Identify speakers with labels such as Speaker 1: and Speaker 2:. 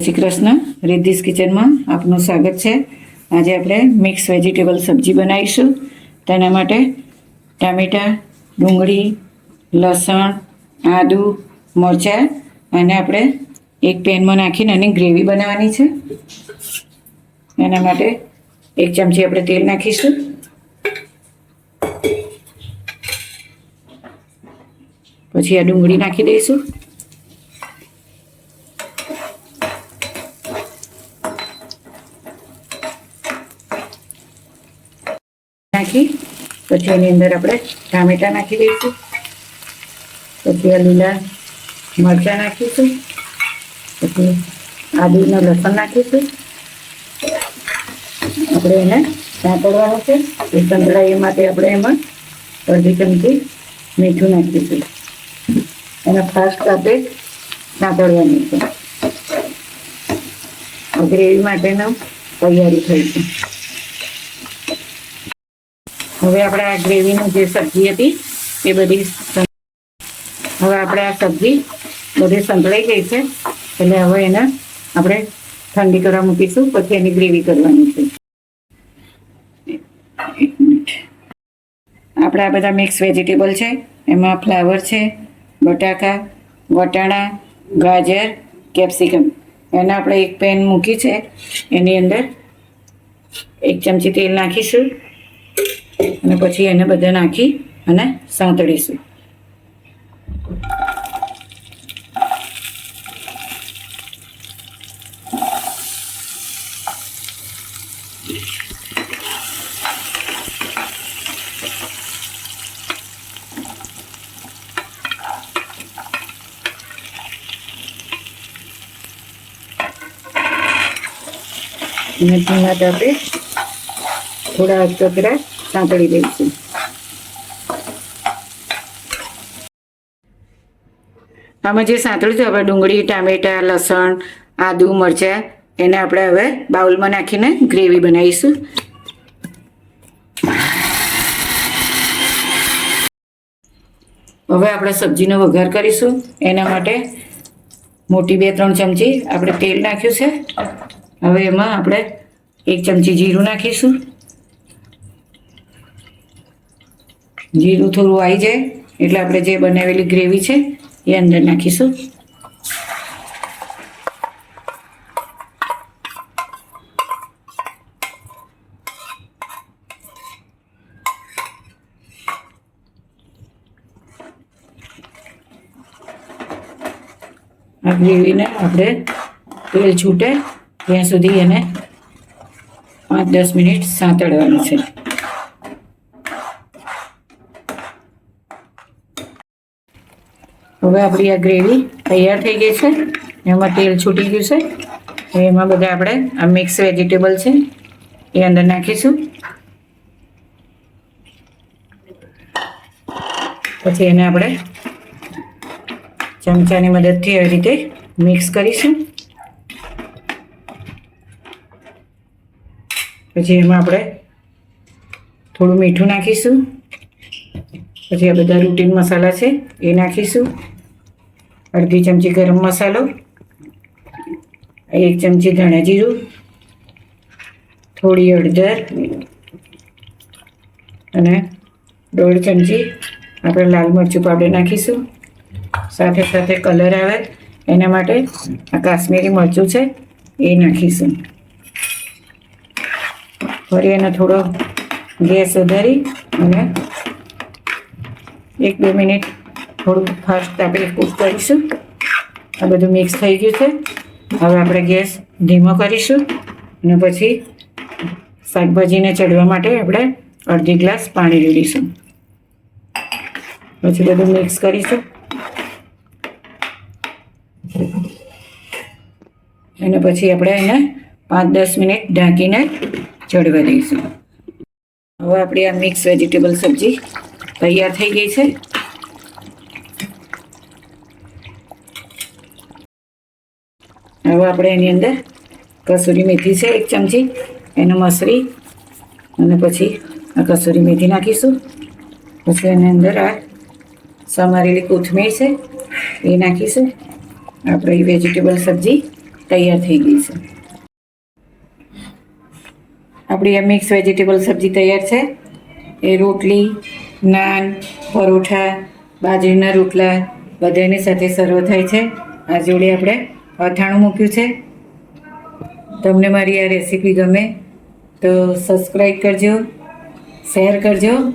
Speaker 1: શ્રી કૃષ્ણ. રિદ્ધિસ કિચનમાં આપનું સ્વાગત છે. આજે આપણે મિક્સ વેજીટેબલ સબ્જી બનાવીશું. તેના માટે ટામેટાં, ડુંગળી, લસણ, આદુ, મરચાં અને આપણે એક પેનમાં નાખીને એની ગ્રેવી બનાવવાની છે. એના માટે 1 ચમચી આપણે તેલ નાખીશું. પછી આ ડુંગળી નાખી દઈશું. નાખી પછી એની અંદર આપણે ટામેટાં નાખી દઈશું. પછી આ લીલા મરચાં નાખીશું. પછી આદુનો લસણ નાખીશું. આપણે એને સાંતળવાનું છે. એ સંતળાય એ માટે આપણે એમાં 1/2 ચમચી મીઠું નાખીશું. એને ફાસ્ટ આપણે સાંતળવાની છે. ગ્રેવી માટેનો તૈયારી થઈ છે. હવે આપણે આ ગ્રેવીની જે સબ્જી હતી એ બધી હવે આપણે આ સબ્જી બધી સંતળાઈ ગઈ છે. એટલે હવે એને આપણે ઠંડી કરવા મૂકીશું. પછી એની ગ્રેવી કરવાની છે. 1 મિનિટ. આપણે આ બધા મિક્સ વેજીટેબલ છે. એમાં ફ્લાવર છે, બટાકા, વટાણા, ગાજર, કેપ્સિકમ. એને આપણે એક પેન મૂકી છે. એની અંદર 1 ચમચી તેલ નાખીશું અને પછી એને બધા નાખી અને સાંતળીશું. અને ધીમા તાપે થોડા અધકચરા સાંતળી દઈશું. આમાં જે સાંતળ્યું છે આપણે ડુંગળી, ટામેટાં, લસણ, આદુ, મરચાં એને આપણે હવે બાઉલમાં નાખીને ગ્રેવી બનાવીશું. હવે આપણે સબ્જીનો વઘાર કરીશું. એના માટે મોટી 2-3 ચમચી આપણે તેલ નાખ્યું છે. હવે એમાં આપણે 1 ચમચી જીરું નાખીશું. જીરું થોડું આવી જાય એટલે આપણે જે બનાવેલી ગ્રેવી છે એ અંદર નાખીશું. આ ગ્રેવીને આપણે તેલ છૂટે ત્યાં સુધી એને 5-10 મિનિટ સાંતળવાનું છે. હવે આપણી આ ગ્રેવી તૈયાર થઈ ગઈ છે. એમાં તેલ છૂટી ગયું છે. એમાં બધા આપણે આ મિક્સ વેજીટેબલ છે એ અંદર નાખીશું. પછી એને આપણે ચમચાની મદદથી આવી રીતે મિક્સ કરીશું. પછી એમાં આપણે થોડું મીઠું નાખીશું. પછી આ બધા રૂટીન મસાલા છે એ નાખીશું. 1/2 ચમચી ગરમ મસાલો, 1 ચમચી ધાણા જીરું, થોડી હળદર અને 1/2 ચમચી આપણે લાલ મરચું પાવડર નાખીશું. સાથે સાથે કલર આવે એના માટે આ કાશ્મીરી મરચું છે એ નાખીશું. ફરી એને થોડો ગેસ વધારી અને 1-2 મિનિટ થોડું ફાસ્ટ આપણે કૂક કરીશું. આ બધું મિક્સ થઈ ગયું છે. હવે આપણે ગેસ ધીમો કરીશું અને પછી શાકભાજીને ચડવા માટે આપણે 1/2 ગ્લાસ પાણી રેડીશું. પછી બધું મિક્સ કરીશું અને પછી આપણે એને 5-10 મિનિટ ઢાંકીને ચડવા દઈશું. હવે આપણી આ મિક્સ વેજીટેબલ સબ્જી તૈયાર થઈ ગઈ છે. હવે આપણે એની અંદર કસૂરી મેથી છે 1 ચમચી, એને મસરી અને પછી આ કસૂરી મેથી નાખીશું. પછી એની અંદર આ સમારેલી કોથમીર છે એ નાખીશું. આપણી વેજીટેબલ સબ્જી તૈયાર થઈ ગઈ છે. આપણી આ મિક્સ વેજીટેબલ સબ્જી તૈયાર છે. એ રોટલી, નાન, પરોઠા, બાજરીના રોટલા બધાની સાથે સર્વ થાય છે. આ જોડે આપણે અથાણું મૂક્યું છે. તમને મારી આ રેસીપી ગમે તો સબસ્ક્રાઈબ કરજો, શેર કરજો